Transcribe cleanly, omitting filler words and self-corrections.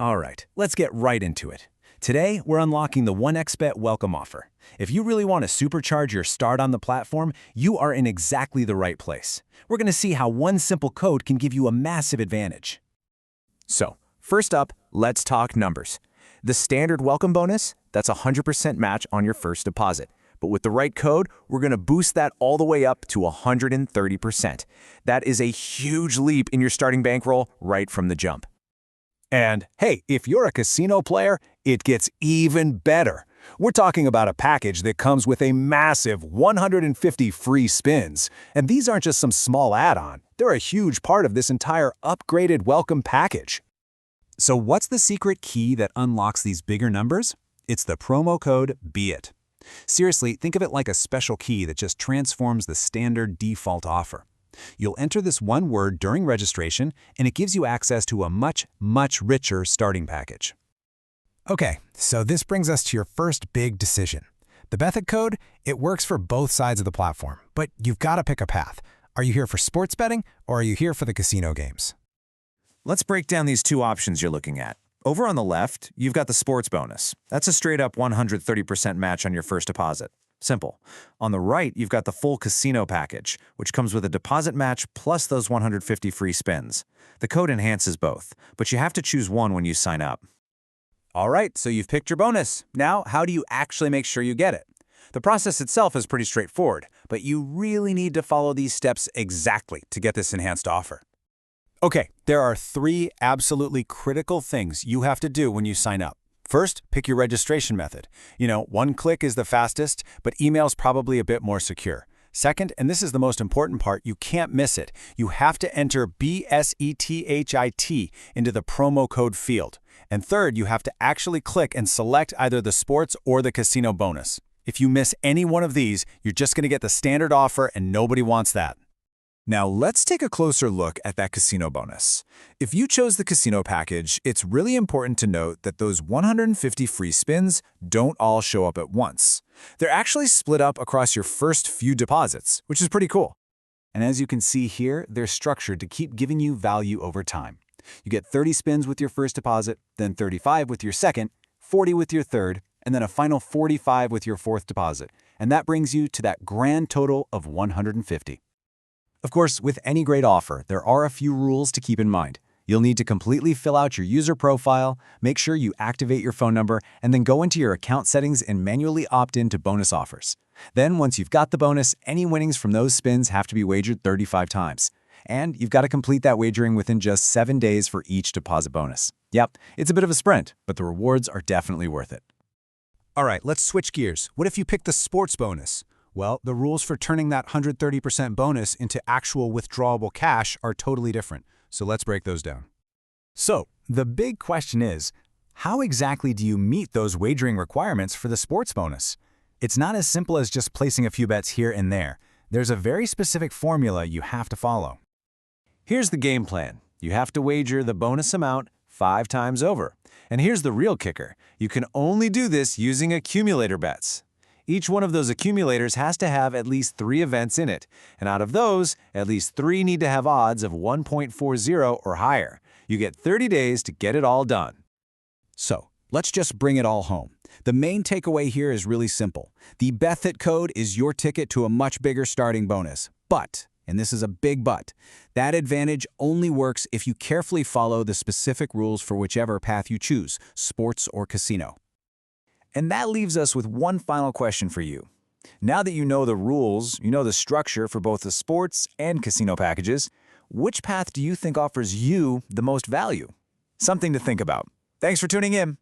All right, let's get right into it. Today, we're unlocking the 1xBet welcome offer. If you really want to supercharge your start on the platform, you are in exactly the right place. We're going to see how one simple code can give you a massive advantage. So, first up, let's talk numbers. The standard welcome bonus, that's a 100% match on your first deposit. But with the right code, we're going to boost that all the way up to 130%. That is a huge leap in your starting bankroll right from the jump. And hey, if you're a casino player, it gets even better. We're talking about a package that comes with a massive 150 free spins. And these aren't just some small add-on. They're a huge part of this entire upgraded welcome package. So what's the secret key that unlocks these bigger numbers? It's the promo code BETHIT. Seriously, think of it like a special key that just transforms the standard default offer. You'll enter this one word during registration, and it gives you access to a much richer starting package. Okay, so this brings us to your first big decision. The BETHIT code, it works for both sides of the platform, but you've got to pick a path. Are you here for sports betting, or are you here for the casino games? Let's break down these two options you're looking at. Over on the left, you've got the sports bonus. That's a straight-up 130% match on your first deposit. Simple. On the right, you've got the full casino package, which comes with a deposit match plus those 150 free spins. The code enhances both, but you have to choose one when you sign up. All right, so you've picked your bonus. Now, how do you actually make sure you get it? The process itself is pretty straightforward, but you really need to follow these steps exactly to get this enhanced offer. Okay, there are 3 absolutely critical things you have to do when you sign up. First, pick your registration method. One click is the fastest, but email's probably a bit more secure. Second, and this is the most important part, you can't miss it. You have to enter BETHIT into the promo code field. And third, you have to actually click and select either the sports or the casino bonus. If you miss any one of these, you're just going to get the standard offer, and nobody wants that. Now let's take a closer look at that casino bonus. If you chose the casino package, it's really important to note that those 150 free spins don't all show up at once. They're actually split up across your first few deposits, which is pretty cool. And as you can see here, they're structured to keep giving you value over time. You get 30 spins with your first deposit, then 35 with your second, 40 with your third, and then a final 45 with your fourth deposit. And that brings you to that grand total of 150. Of course, with any great offer, there are a few rules to keep in mind. You'll need to completely fill out your user profile, make sure you activate your phone number, and then go into your account settings and manually opt in to bonus offers. Then, once you've got the bonus, any winnings from those spins have to be wagered 35 times. And you've got to complete that wagering within just 7 days for each deposit bonus. Yep, it's a bit of a sprint, but the rewards are definitely worth it. All right, let's switch gears. What if you pick the sports bonus? Well, the rules for turning that 130% bonus into actual withdrawable cash are totally different. So let's break those down. So, the big question is, how exactly do you meet those wagering requirements for the sports bonus? It's not as simple as just placing a few bets here and there. There's a very specific formula you have to follow. Here's the game plan. You have to wager the bonus amount 5 times over. And here's the real kicker. You can only do this using accumulator bets. Each one of those accumulators has to have at least 3 events in it, and out of those, at least 3 need to have odds of 1.40 or higher. You get 30 days to get it all done. So, let's just bring it all home. The main takeaway here is really simple. The BETHIT code is your ticket to a much bigger starting bonus. But, and this is a big but, that advantage only works if you carefully follow the specific rules for whichever path you choose, sports or casino. And that leaves us with one final question for you. Now that you know the rules, you know the structure for both the sports and casino packages, which path do you think offers you the most value? Something to think about. Thanks for tuning in.